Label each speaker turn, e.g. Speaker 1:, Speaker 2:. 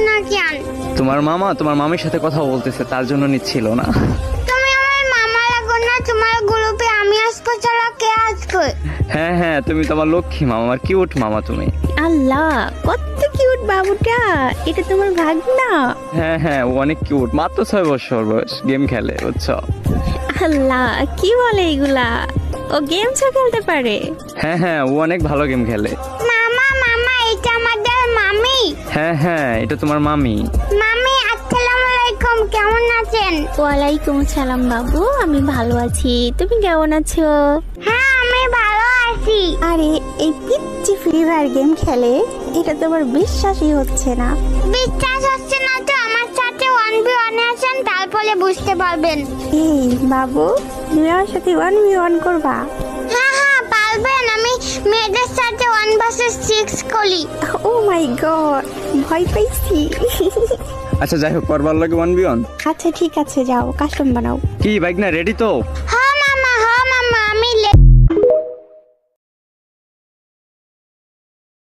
Speaker 1: না কেন?
Speaker 2: তোমার মামা তোমার মামির সাথে কথা বলতেছে, তার জন্য নিচ্ছিল না।
Speaker 1: তুমি আমার মামা লাগো না, তোমার গ্রুপে আমি আসবো ছাড়া কে আসবে?
Speaker 2: হ্যাঁ হ্যাঁ, তুমি তোমার লক্ষ্মী মামা, আমার কিউট মামা তুমি।
Speaker 3: আল্লাহ, কত কিউট বাবুটা, এটা তোমার ভাগনা?
Speaker 2: হ্যাঁ হ্যাঁ, ও অনেক কিউট, মাত্র 6 বছর বয়স, গেম খেলে বুঝছো।
Speaker 3: আল্লাহ, কি বলে এগুলা? ও গেমসও খেলতে পারে?
Speaker 2: হ্যাঁ হ্যাঁ, ও অনেক ভালো গেম খেলে।
Speaker 1: মামা মামা, এটা আমাদের মামি।
Speaker 2: হ্যাঁ হ্যাঁ, এটা তোমার মামি।
Speaker 1: মামি আসসালামু আলাইকুম, কেমন আছেন?
Speaker 3: ওয়ালাইকুম সালাম বাবু, আমি ভালো আছি, তুমি কেমন আছো?
Speaker 1: হ্যাঁ আমি ভালো আছি।
Speaker 3: আরে এই পিচ্চি ফ্রি ফায়ার গেম খেলে, এটা তোমার বিশ্বাসই হচ্ছে না।
Speaker 1: বিশ্বাস হচ্ছে না তো আমার সাথে 1v1 আছেন, তারপরে বুঝতে পারবেন।
Speaker 3: এই বাবু, তুমি আমার সাথে 1v1 করবা?
Speaker 1: হ্যাঁ হ্যাঁ পারবেন, আমি মেয়েদের সাথে 1 vs 6 করি।
Speaker 3: ও মাই গড, ভয় পাইছি।
Speaker 2: আচ্ছা যাই হোক, করবার লাগে 1v1।
Speaker 3: আচ্ছা ঠিক আছে, যাও কাস্টম বানাও।
Speaker 2: কি বাইক না রেডি তো?
Speaker 1: হ্যাঁ